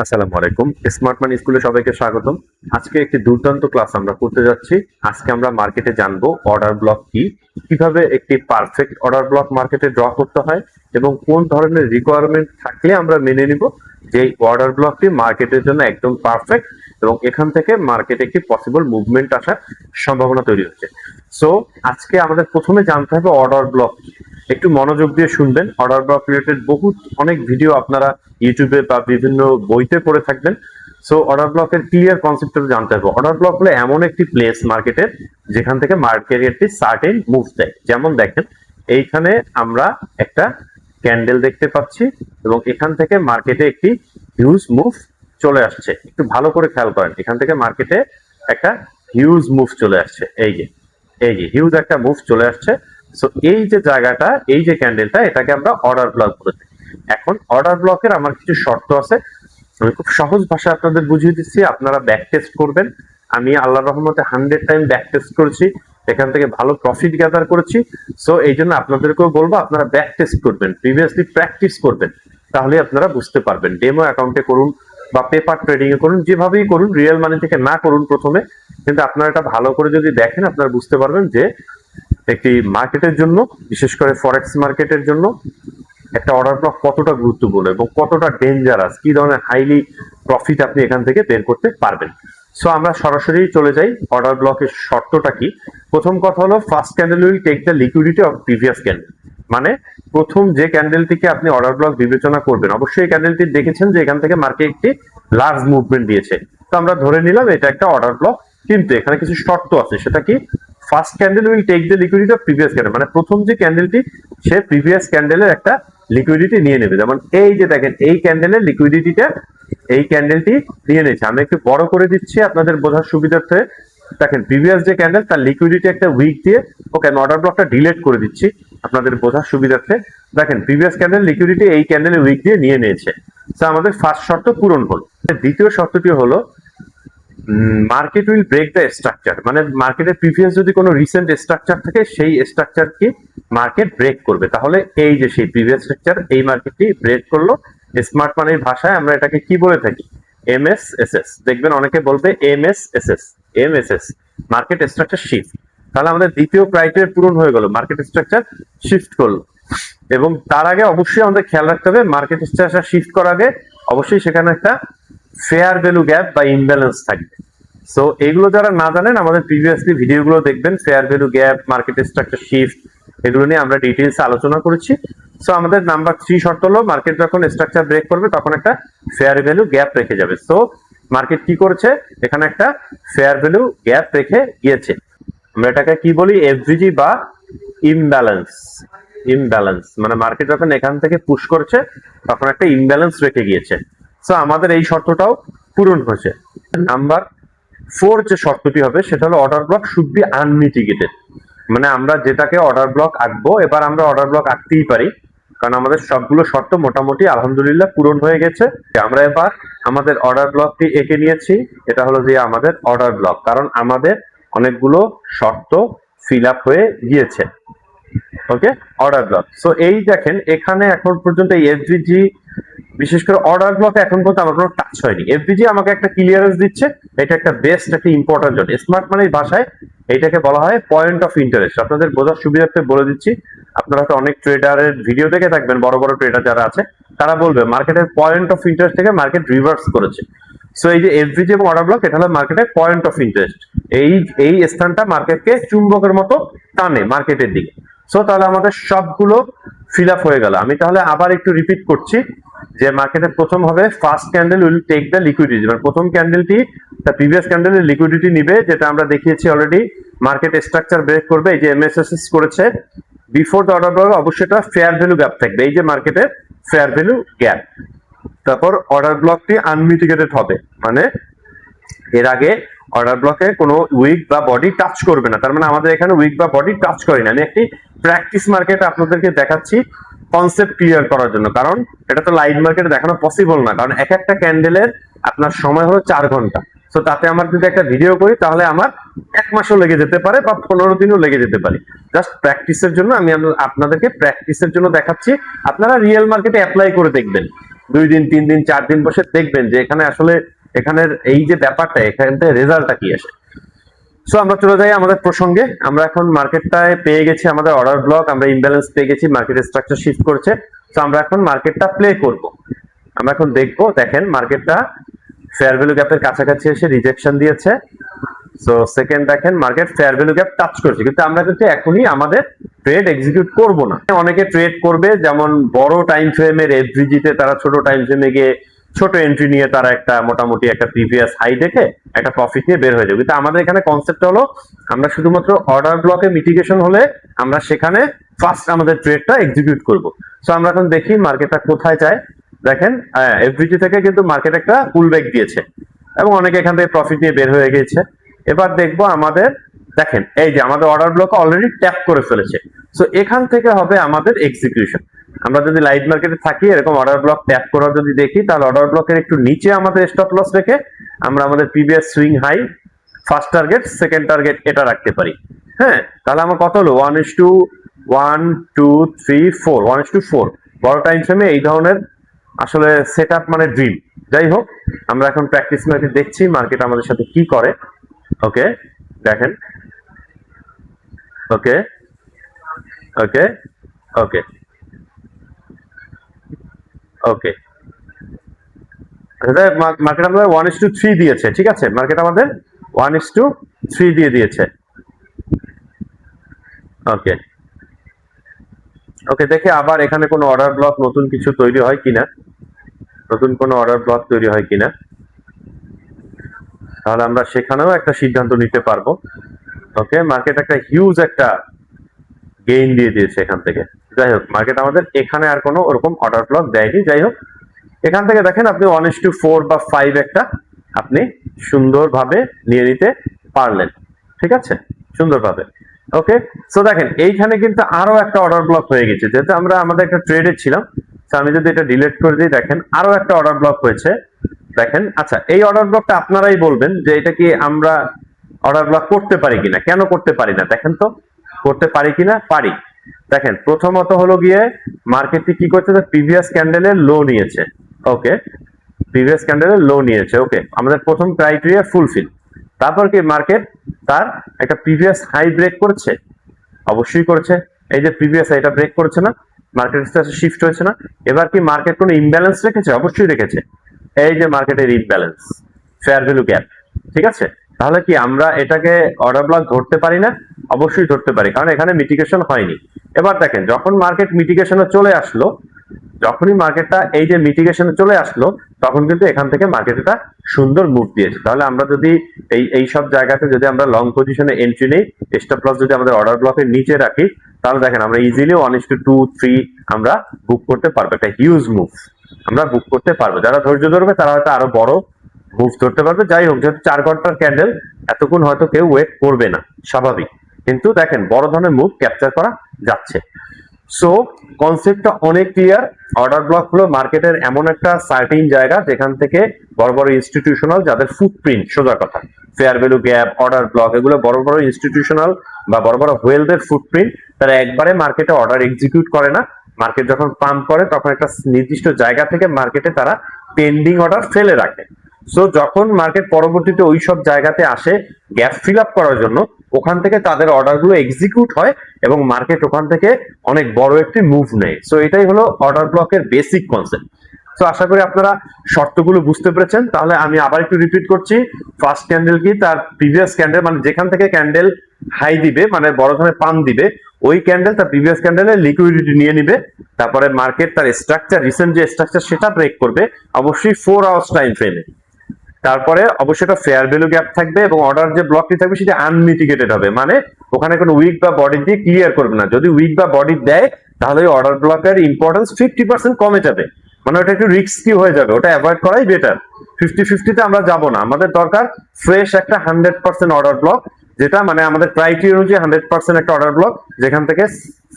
আসসালামু আলাইকুম। স্মার্ট মানি স্কুলে সবাইকে স্বাগতম। আজকে একটি দুর্দান্ত ক্লাস আমরা করতে যাচ্ছি। আজকে আমরা মার্কেটে জানবো অর্ডার ব্লক কি, কিভাবে একটি পারফেক্ট অর্ডার ব্লক মার্কেটে ড্র করতে হয় এবং কোন ধরনের রিকোয়ারমেন্ট থাকলে আমরা মেনে নিব যে এই অর্ডার ব্লকটি মার্কেটের জন্য একদম পারফেক্ট এবং এখান থেকে মার্কেটে একটি পসিবল মুভমেন্ট আসার সম্ভাবনা তৈরি হচ্ছে। সো আজকে আমাদের প্রথমে জানতে হবে অর্ডার ব্লক কি। একটু মনোযোগ দিয়ে শুনবেন। অর্ডার ব্লক রিলেটেড অনেক ভিডিও আপনারা ইউটিউবে বা বিভিন্ন বইতে পড়ে থাকবেন। সো অর্ডার ব্লকের ক্লিয়ার কনসেপ্টটা জানতে হবে। অর্ডার ব্লক হলো এমন একটি প্লেস মার্কেটের যেখান থেকে মার্কেট একটি সার্টেন মুভ দেয়। যেমন দেখেন এইখানে আমরা একটা ক্যান্ডেল দেখতে পাচ্ছি এবং এখান থেকে মার্কেটে একটি হিউজ মুভ চলে আসছে। একটু ভালো করে খেয়াল করেন, এখান থেকে মার্কেটে একটা হিউজ মুভ চলে আসছে। এই যে হিউজ একটা মুভ চলে আসছে। সো এই যে জায়গাটা, এই যে ক্যান্ডেলটা, এটাকে আমরা অর্ডার ব্লক বলে থাকি। এখন অর্ডার ব্লকের আমার কিছু শর্ত আছে, আমি খুব সহজ ভাষায় আপনাদের বুঝিয়ে দিচ্ছি। আপনারা ব্যাক টেস্ট করবেন। আমি আল্লাহর রহমতে 100 টাইম ব্যাক টেস্ট করেছি, এখান থেকে ভালো প্রফিট গ্যাদার করেছি। সো এই জন্য আপনাদেরকেও বলবো আপনারা ব্যাক টেস্ট করবেন, প্রিভিয়াসলি প্র্যাকটিস করবেন, তাহলে আপনারা বুঝতে পারবেন। ডেমো অ্যাকাউন্টে করুন বা পেপার ট্রেডিং এ করুন, যেভাবেই করুন, রিয়েল মানি থেকে না করুন প্রথমে, কিন্তু আপনারা এটা ভালো করে যদি দেখেন আপনারা বুঝতে পারবেন যে একটি মার্কেটের জন্য, বিশেষ করে ফরেক্স মার্কেটের জন্য একটা অর্ডার ব্লক কতটা গুরুত্বপূর্ণ এবং কতটা ডেঞ্জারাস, কি ধরনের হাইলি প্রফিট আপনি এখান থেকে বের করতে পারবেন। সো আমরা সরাসরি চলে যাই অর্ডার ব্লকের শর্তটা কি। প্রথম কথা হলো first candle will take the liquidity of previous candle. মানে প্রথম যে ক্যান্ডেলটিকে আপনি অর্ডার ব্লক বিবেচনা করবেন, অবশ্যই এই ক্যান্ডেলটি দেখেছেন যে এখান থেকে মার্কেট একটি লার্জ মুভমেন্ট দিয়েছে, তো আমরা ধরে নিলাম এটা একটা অর্ডার ব্লক। কিন্তু এখানে কিছু শর্ত আছে, সেটা কি? First candle will take the liquidity of previous candle, মানে প্রথম যে ক্যান্ডেলটি সে প্রিভিয়াস ক্যান্ডেলের একটা লিকুইডিটি নিয়ে নেবে। যেমন এই যে দেখেন এই ক্যান্ডেলের লিকুইডিটিটা এই ক্যান্ডেলটি নিয়ে নিয়েছে। আমি একটু বড় করে দিচ্ছি আপনাদের বোঝার সুবিধার্থে। দেখেন প্রিভিয়াস যে ক্যান্ডেল তার লিকুইডিটি একটা উইক দিয়ে, ওকে আমি অর্ডার ব্লকটা ডিলিট করে দিচ্ছি আপনাদের বোঝার সুবিধার্থে। দেখেন প্রিভিয়াস ক্যান্ডেল লিকুইডিটি এই ক্যান্ডেলের উইক দিয়ে নিয়ে নিয়েছে। তো আমাদের ফার্স্ট শর্ত পূরণ হলো। দ্বিতীয় শর্তটি হলো market will break the structure, মানে মার্কেটের প্রিভিয়াস যদি কোনো রিসেন্ট স্ট্রাকচার থাকে সেই স্ট্রাকচারকে মার্কেট ব্রেক করবে। তাহলে এই যে সেই প্রিভিয়াস স্ট্রাকচার এই মার্কেটটি ব্রেক করলো। স্মার্ট মানির ভাষায় আমরা এটাকে কি বলে থাকি? এমএসএসএস। দেখবেন অনেকে বলবে এমএসএস, মার্কেট স্ট্রাকচার শিফট। তাহলে আমাদের দ্বিতীয় ক্রাইটেরিয়া পূরণ হয়ে গেল, মার্কেট স্ট্রাকচার শিফট করলো। এবং তার আগে অবশ্যই আমাদের খেয়াল রাখতে হবে মার্কেট স্ট্রাকচার শিফট করার আগে অবশ্যই সেখানে একটা ফেয়ার ভ্যালু গ্যাপ বা ইমব্যালেন্স থাকবে। সো এগুলো যারা না জানেন আমাদের প্রিভিয়াসলি ভিডিওগুলো দেখবেন, fair value gap, market structure shift, এগুলো নিয়ে আমরা ডিটেইলস আলোচনা করেছি। সো আমাদের নাম্বার 3 শর্ত হলো মার্কেট যখন স্ট্রাকচার ব্রেক করবে তখন একটা ফেয়ার ভ্যালু গ্যাপ রেখে যাবে। সো মার্কেট কি করেছে? এখানে একটা ফেয়ার ভ্যালু গ্যাপ রেখে গিয়েছে। আমরা এটাকে কি বলি? এফভিজি বা ইমব্যালেন্স, মানে মার্কেট যখন এখান থেকে পুশ করছে তখন একটা ইমব্যালেন্স রেখে গিয়েছে। সো আমাদের এই শর্তটাও পূরণ হয়েছে। নাম্বার 4 যে শর্তটি হবে সেটা হলো অর্ডার ব্লক শুড বি আনমিটিগেটেড, মানে আমরা যেটাকে অর্ডার ব্লক আঁকবো, এবার আমরা অর্ডার ব্লক আঁকতেই পারি কারণ আমাদের সবগুলো শর্ত মোটামুটি আলহামদুলিল্লাহ পূরণ হয়ে গেছে। আমরা এবার আমাদের অর্ডার ব্লকটি এঁকে নিয়েছি। এটা হলো যে আমাদের অর্ডার ব্লক, কারণ আমাদের অনেকগুলো শর্ত ফিল আপ হয়ে গিয়েছে। ওকে, অর্ডার ব্লক। সো এই দেখেন এখানে এখন পর্যন্ত এই এফভিজি, বিশেষ করে অর্ডার ব্লক এখন পর্যন্ত আমার কোনো টাচ হয়নি। এফভিজি আমাকে একটা ক্লিয়ারেন্স দিচ্ছে, এটা একটা বেস্ট, একটা ইম্পর্টেন্ট জোন। স্মার্ট মানির ভাষায় এটাকে বলা হয় পয়েন্ট অফ ইন্টারেস্ট। আপনাদের বোঝার সুবিধার্থে বলে দিচ্ছি, আপনারা তো অনেক ট্রেডারের ভিডিও দেখে থাকবেন, বড় বড় ট্রেডার যারা আছে তারা বলবে মার্কেটের পয়েন্ট অফ ইন্টারেস্ট থেকে মার্কেট রিভার্স করেছে। সো এই যে এফভিজি এবং অর্ডার ব্লক, এটা হলো মার্কেটের পয়েন্ট অফ ইন্টারেস্ট। এই স্থানটা মার্কেটকে চুম্বকের মতো টানে মার্কেটের দিকে। সো তাহলে আমাদের সবগুলো ফিল আপ হয়ে গেল। আমি তাহলে আবার একটু রিপিট করছি যে মার্কেটের প্রথম হবে first candle will take the liquidity, মানে প্রথম ক্যান্ডেলটি তার প্রিভিয়াস ক্যান্ডেলের লিকুইডিটি নিবে, যেটা আমরা দেখিয়েছি অলরেডি। মার্কেট স্ট্রাকচার ব্রেক করবে, এই যে এমএসএসএস করেছে। বিফোর দ্য অর্ডার ব্লক অবশ্যই এটা ফেয়ার ভ্যালু গ্যাপ থাকবে, এই যে মার্কেটের ফেয়ার ভ্যালু গ্যাপ। তারপর অর্ডার ব্লকটি আনমিটিগেটেড হবে, মানে এর আগে অর্ডার ব্লকে কোনো উইক বা বডি টাচ করবে না। তার মানে আমাদের এখানে উইক বা বডি টাচ করে না। আমি একটি প্র্যাকটিস মার্কেট আপনাদেরকে দেখাচ্ছি কনসেপ্ট ক্লিয়ার করার জন্য, কারণ এটা তো লাইভ মার্কেটে দেখানো পসিবল না, কারণ এক একটা ক্যান্ডেলের আপনার সময় হলো 4 ঘন্টা। তো তাতে আমার যদি একটা ভিডিও করি তাহলে আমার 1 মাসও লেগে যেতে পারে বা 15 দিনও লেগে যেতে পারে। জাস্ট প্র্যাকটিসের জন্য আমি আপনাদেরকে প্র্যাকটিসের জন্য দেখাচ্ছি, আপনারা রিয়েল মার্কেটে অ্যাপ্লাই করে দেখবেন। 2 দিন 3 দিন 4 দিন বসে দেখবেন যে এখানে আসলে এখানের এই যে ব্যাপারটা এখান থেকে রেজাল্টটা কি আসে। সো আমরা চলে যাই আমাদের প্রসঙ্গে। আমরা এখন মার্কেটটায় পেয়ে গেছি আমাদের অর্ডার ব্লক, আমরা ইমব্যালেন্স পেয়ে গেছি, মার্কেটের স্ট্রাকচার শিফট করছে। সো আমরা এখন মার্কেটটা প্লে করব। আমরা এখন দেখবো, দেখেন মার্কেটটা ফেয়ার ভ্যালু গ্যাপের কাছাকাছি এসে রিজেকশন দিয়েছে। সো সেকেন্ড দেখেন market fair value gap touch করেছে, কিন্তু আমরা কিন্তু এখনই আমাদের ট্রেড এক্সিকিউট করব না। অনেকে ট্রেড করবে, যেমন বড় টাইম ফ্রেমের এফভিজিতে তারা ছোট টাইম ফ্রেমে গিয়ে ছোট এন্ট্রি নিয়ে তারা একটা মোটামুটি একটা প্রিভিয়াস হাই দেখে একটা প্রফিট নিয়ে বের হয়ে যাবে। কিন্তু আমাদের এখানে কনসেপ্ট হলো আমরা শুধুমাত্র অর্ডার ব্লকে মিটিগেশন হলে আমরা সেখানে ফার্স্ট আমাদের ট্রেডটা এক্সিকিউট করব। সো আমরা এখন দেখি মার্কেটটা কোথায় যায়। দেখেন এফভিজি থেকে কিন্তু মার্কেট একটা পুল ব্যাক দিয়েছে এবং অনেকে এখান থেকে প্রফিট নিয়ে বের হয়ে গেছে। এবার দেখবো আমাদের, দেখেন এই যে আমাদের অর্ডার ব্লক অলরেডি ট্যাপ করে ফেলেছে। সো এখান থেকে হবে আমাদের এক্সিকিউশন। আমরা যদি লাইভ মার্কেটে থাকি এরকম অর্ডার ব্লক ট্যাপ করা যদি দেখি, তাহলে অর্ডার ব্লকের একটু নিচে আমাদের স্টপ লস রেখে আমরা আমাদের previous swing high, first target, second target এটা রাখতে পারি। হ্যাঁ, তাহলে আমার কত হলো 1:1 2 3 4 1:4। বড় টাইম ফ্রেমে এই ধরনের আসলে সেট আপ মানে ড্রিম। যাই হোক, আমরা এখন প্র্যাকটিস ম্যাচে দেখছি মার্কেট আমাদের সাথে কি করে। ওকে, দেখেন, ওকে ওকে ওকে ওকে মার্কেট আমাদের 1:3 দিয়েছে, ঠিক আছে, মার্কেট আমাদের 1:3 দিয়ে দিয়েছে। ওকে ওকে, দেখে আবার এখানে কোনো অর্ডার ব্লক নতুন কিছু তৈরি হয় কিনা, নতুন কোনো অর্ডার ব্লক তৈরি হয় কিনা, তাহলে আমরা সেখানেও একটা সিদ্ধান্ত নিতে পারবো। ওকে, মার্কেট একটা হিউজ একটা গেইন দিয়ে দিয়েছে এখান থেকে। যাই হোক, মার্কেট আমাদের এখানে আর কোনো ওরকম অর্ডার ব্লক দেয়নি। যাই হোক, এখান থেকে দেখেন আপনি 1:4 বা 5 একটা আপনি সুন্দরভাবে নিয়ে নিতে পারলেন, ঠিক আছে, সুন্দরভাবে। ওকে, সো দেখেন এইখানে কিন্তু আরো একটা অর্ডার ব্লক হয়ে গেছে, যেহেতু আমরা আমাদের একটা ট্রেডে ছিলাম। আমি যদি এটা ডিলিট করে দিই, দেখেন আরো একটা অর্ডার ব্লক হয়েছে। দেখেন, আচ্ছা এই অর্ডার ব্লকটা আপনারাই বলবেন যে এটা কি আমরা অর্ডার ব্লক করতে পারি কিনা, কেন করতে পারি না, দেখেন তো করতে পারি কিনা। পারি। দেখেন প্রথমত হলো গিয়ে মার্কেটটি কি করছে, প্রিভিয়াস ক্যান্ডেলের লো নিয়েছে। ওকে, প্রিভিয়াস ক্যান্ডেলের লো নিয়েছে। ওকে, আমাদের প্রথম ক্রাইটেরিয়া ফুলফিল। তারপর কি মার্কেট তার একটা প্রিভিয়াস হাই ব্রেক করেছে, অবশ্যই করেছে। এই যে প্রিভিয়াস এটা ব্রেক করেছে না, মার্কেট শিফট হয়েছে না। এবার কি মার্কেট কোনো ইমব্যালেন্স রেখেছে, অবশ্যই রেখেছে। এই যে মার্কেটের ইমব্যালেন্স, ফেয়ার ভ্যালু গ্যাপ, ঠিক আছে। তাহলে কি আমরা এটাকে অর্ডার ব্লক ধরতে পারি না? অবশ্যই ধরতে পারি, কারণ এখানে মিটিগেশন হয়নি। এবার দেখেন যখন মার্কেট মিটিগেশনে চলে আসলো, যখনই মার্কেটটা এই যে মিটিগেশনে চলে আসলো, তখন কিন্তু এখান থেকে মার্কেট একটা সুন্দর মুভ দিয়েছে। তাহলে আমরা যদি এই সব জায়গাতে যদি আমরা লং পজিশনে এন্ট্রি নেই, স্টপ লস যদি আমাদের অর্ডার ব্লকের নিচে রাখি, তাহলে দেখেন আমরা ইজিলি 1:2 3 আমরা বুক করতে পারবো। একটা হিউজ মুভ আমরা বুক করতে পারবো। যারা ধৈর্য ধরবে তারা হয়তো আরো বড় মুভ ধরতে পারবে। যাই হোক, যেহেতু 4 ঘন্টার ক্যান্ডেল, এতক্ষণ হয়তো কেউ ওয়েট করবে না, স্বাভাবিক। কিন্তু দেখেন বড় ধরনের মুভ ক্যাপচার করা যাচ্ছে। সো কনসেপ্টটা অনেক ক্লিয়ার। অর্ডার ব্লক হলো মার্কেটের এমন একটা সার্টেন জায়গা যেখান থেকে বড় বড় ইনস্টিটিউশনাল, যাদের ফুটপ্রিন্ট, সোজা কথা fair value gap, order block, এগুলো বড় বড় ইনস্টিটিউশনাল বা বড় বড় হোয়েলদের ফুটপ্রিন্ট, তারা একবারে মার্কেটে অর্ডার এক্সিকিউট করে না। মার্কেট যখন পাম্প করে তখন একটা নির্দিষ্ট জায়গা থেকে মার্কেটে তারা পেন্ডিং অর্ডার ফেলে রাখে। সো যখন মার্কেট পরবর্তীতে ওই সব জায়গাতে আসে গ্যাপ ফিল আপ করার জন্য, ওখান থেকে তাদের অর্ডারগুলো এক্সিকিউট হয় এবং মার্কেট ওখান থেকে অনেক বড় একটি মুভ নেয়। সো এটাই হলো অর্ডার ব্লকের বেসিক কনসেপ্ট। সো আশা করি আপনারা শর্তগুলো বুঝতে পেরেছেন। তাহলে আমি আবার একটু রিপিট করছি। ফার্স্ট ক্যান্ডেল কি, তার প্রিভিয়াস ক্যান্ডেল, মানে যেখান থেকে ক্যান্ডেল হাই দিবে, মানে বড় ধরনের পাম্প দিবে, ওই ক্যান্ডেল তার প্রিভিয়াস ক্যান্ডেলের লিকুইডিটি নিয়ে নিবে। তারপরে মার্কেট তার স্ট্রাকচার, রিসেন্ট যে স্ট্রাকচার, সেটা ব্রেক করবে, অবশ্যই 4 আওয়ার্স টাইম ফ্রেমে। তারপরে অবশ্যই একটা ফেয়ার ভ্যালু গ্যাপ থাকবে এবং অর্ডার যে ব্লকটি থাকবে সেটা আনমিটিগেটেড হবে, মানে ওখানে কোনো উইক বা বডি দিয়ে ক্লিয়ার করবে না। যদি উইক বা বডি দেয় তাহলে ওই অর্ডার ব্লকের ইম্পর্টেন্স 50% কমে যাবে, মানে ওটা একটু রিস্কি হয়ে যাবে, ওটা অ্যাভয়েড করাই বেটার। 50-50-তে আমরা যাব না, আমাদের দরকার ফ্রেশ একটা 100% অর্ডার ব্লক, যেটা মানে আমাদের ক্রাইটেরিয়া অনুযায়ী 100% একটা অর্ডার ব্লক, যেখান থেকে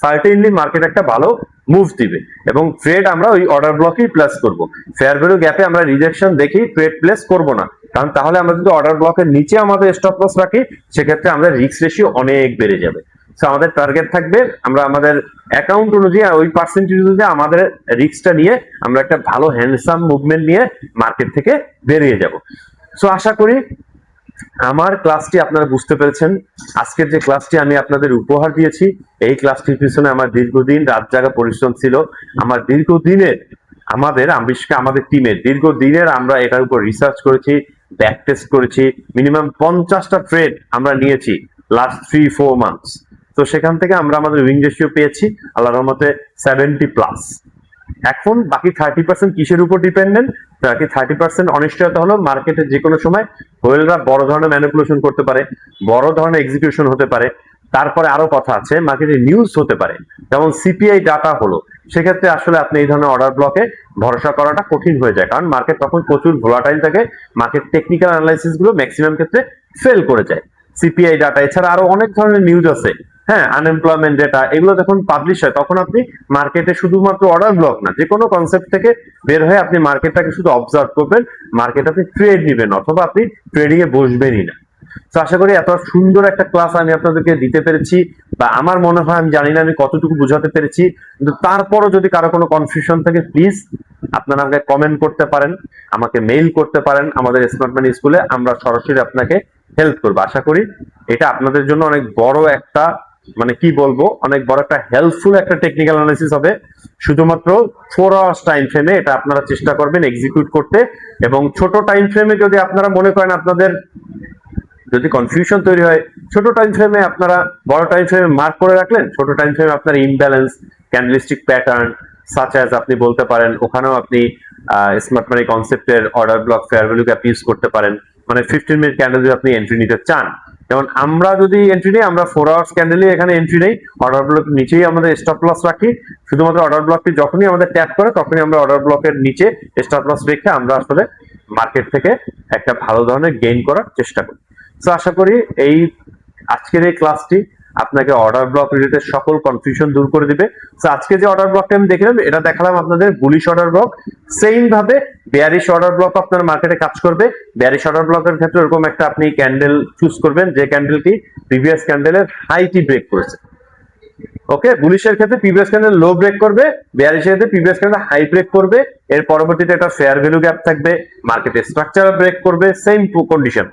সার্টেনলি মার্কেট একটা ভালো মুভ দিবে এবং ট্রেড আমরা ওই অর্ডার ব্লকেই প্লেস করব। ফেয়ার ভ্যালু গ্যাপে আমরা রিজেকশন দেখি ট্রেড প্লেস করব না, কারণ তাহলে আমরা যদি অর্ডার ব্লকের নিচে আমাদের স্টপ লস রাখি, সেক্ষেত্রে আমাদের রিস্ক রেশিও অনেক বেড়ে যাবে। সো আমাদের টার্গেট থাকবে আমরা আমাদের অ্যাকাউন্ট অনুযায়ী ওই পার্সেন্টেজ অনুযায়ী আমাদের রিস্কটা নিয়ে আমরা একটা ভালো হ্যান্ডসাম মুভমেন্ট নিয়ে মার্কেট থেকে বেরিয়ে যাব। সো আশা করি আমার ক্লাসটি আপনারা বুঝতে পেরেছেন। আজকের যে ক্লাসটি আমি আপনাদের উপহার দিয়েছি, এই ক্লাসটির পিছনে আমার দীর্ঘদিন রাত জাগা পরিশ্রম ছিল। আমার দীর্ঘদিনের আমাদের টিমের দীর্ঘদিনের আমরা এটার উপর রিসার্চ করেছি, ব্যাক টেস্ট করেছি, মিনিমাম 50টা ট্রেড আমরা নিয়েছি লাস্ট 3-4 মান্থস। তো সেখান থেকে আমরা আমাদের উইং রেশিও পেয়েছি আল্লাহর রহমতে 70+। এখন বাকি 30% কিসের উপর ডিপেন্ডেন্ট? বাকি 30% অনিশ্চয়তা হলো মার্কেটে যে কোনো সময় হোয়েলরা বড় ধরনের ম্যানিপুলেশন করতে পারে, বড় ধরনের এক্সিকিউশন হতে পারে। তারপরে আরো কথা আছে, মার্কেটে নিউজ হতে পারে, যেমন সিপিআই ডাটা হলো। সেক্ষেত্রে আসলে আপনি এই ধরনের অর্ডার ব্লকে ভরসা করাটা কঠিন হয়ে যায়, কারণ মার্কেট তখন প্রচুর ভোলাটাইল থাকে। মার্কেট টেকনিক্যাল অ্যানালাইসিস গুলো ম্যাক্সিমাম ক্ষেত্রে ফেল করে যায়। সিপিআই ডাটা এছাড়া আরো অনেক ধরনের নিউজ আছে, হ্যাঁ, আনএমপ্লয়মেন্ট ডেটা, এগুলো যখন পাবলিশ হয় তখন আপনি মার্কেটে শুধুমাত্র অর্ডার ব্লক না, যে কোনো কনসেপ্ট থেকে বের হয়ে আপনি মার্কেটটাকে শুধু অবজার্ভ করবেন, মার্কেট আপনি ট্রেড নেবেন অথবা আপনি ট্রেডিং এ বসবেনই না। তো আশা করি এত সুন্দর একটা ক্লাস আমি আপনাদেরকে দিতে পেরেছি, বা আমার মনে হয়, আমি জানি না আমি কতটুকু বুঝাতে পেরেছি, কিন্তু তারপরও যদি কারো কোনো কনফিউশন থাকে প্লিজ আপনারা আমাকে কমেন্ট করতে পারেন, আমাকে মেইল করতে পারেন আমাদের স্মার্ট মানি স্কুলে, আমরা সরাসরি আপনাকে হেল্প করবো। আশা করি এটা আপনাদের জন্য অনেক বড় একটা, মানে কি বলবো, অনেক বড় একটা হেল্পফুল একটা টেকনিক্যাল অ্যানালিসিস হবে। শুধুমাত্র 4 আওয়ার্স টাইম ফ্রেমে এটা আপনারা চেষ্টা করবেন এক্সিকিউট করতে, এবং ছোট টাইম ফ্রেমে যদি আপনারা মনে করেন আপনাদের যদি কনফিউশন তৈরি হয়, ছোট টাইম ফ্রেমে আপনারা বড় টাইম ফ্রেমে মার্ক করে রাখলেন, ছোট টাইম ফ্রেমে আপনার imbalance, candlestick pattern such as আপনি বলতে পারেন, ওখানেও আপনি স্মার্ট মানি কনসেপ্টের order block fair value gap use করতে পারেন। মানে 15 মিনিট ক্যান্ডেল যদি আপনি এন্ট্রি নিতে চান, যেমন আমরা যদি এন্ট্রি নেই, আমরা 4 আওয়ার্স ক্যান্ডেলে এখানে এন্ট্রি নেই, অর্ডার ব্লক নিচেই আমাদের স্টপ লস রাখি। শুধুমাত্র অর্ডার ব্লকটি যখনই আমাদের ট্যাপ করে তখনই আমরা অর্ডার ব্লকের নিচে স্টপ লস রেখে আমরা আসলে মার্কেট থেকে একটা ভালো ধরনের গেইন করার চেষ্টা করি। তো আশা করি এই আজকের এই ক্লাসটি আপনাকে অর্ডার ব্লক রিলেটেড সকল কনফিউশন দূর করে দিবে। তো আজকে যে অর্ডার ব্লকটা আমি দেখলাম, এটা দেখালাম আপনাদের বুলিশ অর্ডার ব্লক। সেম ভাবে বেয়ারিশ অর্ডার ব্লক আপনার মার্কেটে কাজ করবে। বেয়ারিশ অর্ডার ব্লকের ক্ষেত্রে এরকম একটা আপনি ক্যান্ডেল চুজ করবেন যে ক্যান্ডেলটি প্রিভিয়াস ক্যান্ডেলের হাইটি ব্রেক করেছে। ওকে, বুলিশের ক্ষেত্রে প্রিভিয়াস ক্যান্ডেল লো ব্রেক করবে, বেয়ারিশের ক্ষেত্রে প্রিভিয়াস ক্যান্ডেল হাই ব্রেক করবে, এর পরবর্তীতে একটা ফেয়ার ভ্যালু গ্যাপ থাকবে, মার্কেটে স্ট্রাকচারাল ব্রেক করবে, সেম কন্ডিশন।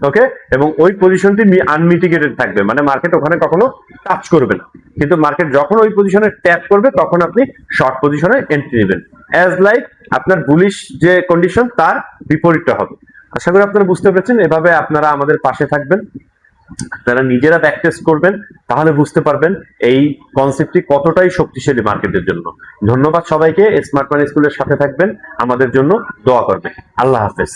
ওকে, এবং ওই পজিশনটি আনমিটিগেটেড থাকবে, মানে মার্কেট ওখানে কখনো টাচ করবে না, কিন্তু মার্কেট যখন ওই পজিশনে ট্যাপ করবে তখন আপনি শর্ট পজিশনে এন্ট্রি নেবেন, অ্যাজ লাইক আপনার বুলিশ যে কন্ডিশন তার বিপরীতটা হবে। আশা করি আপনারা বুঝতে পেরেছেন। এভাবে আপনারা আমাদের পাশে থাকবেন, আপনারা নিজেরা ব্যাক টেস্ট করবেন, তাহলে বুঝতে পারবেন এই কনসেপ্টটি কতটাই শক্তিশালী মার্কেটের জন্য। ধন্যবাদ সবাইকে। স্মার্ট মানি স্কুলের সাথে থাকবেন, আমাদের জন্য দোয়া করবেন। আল্লাহ হাফেজ।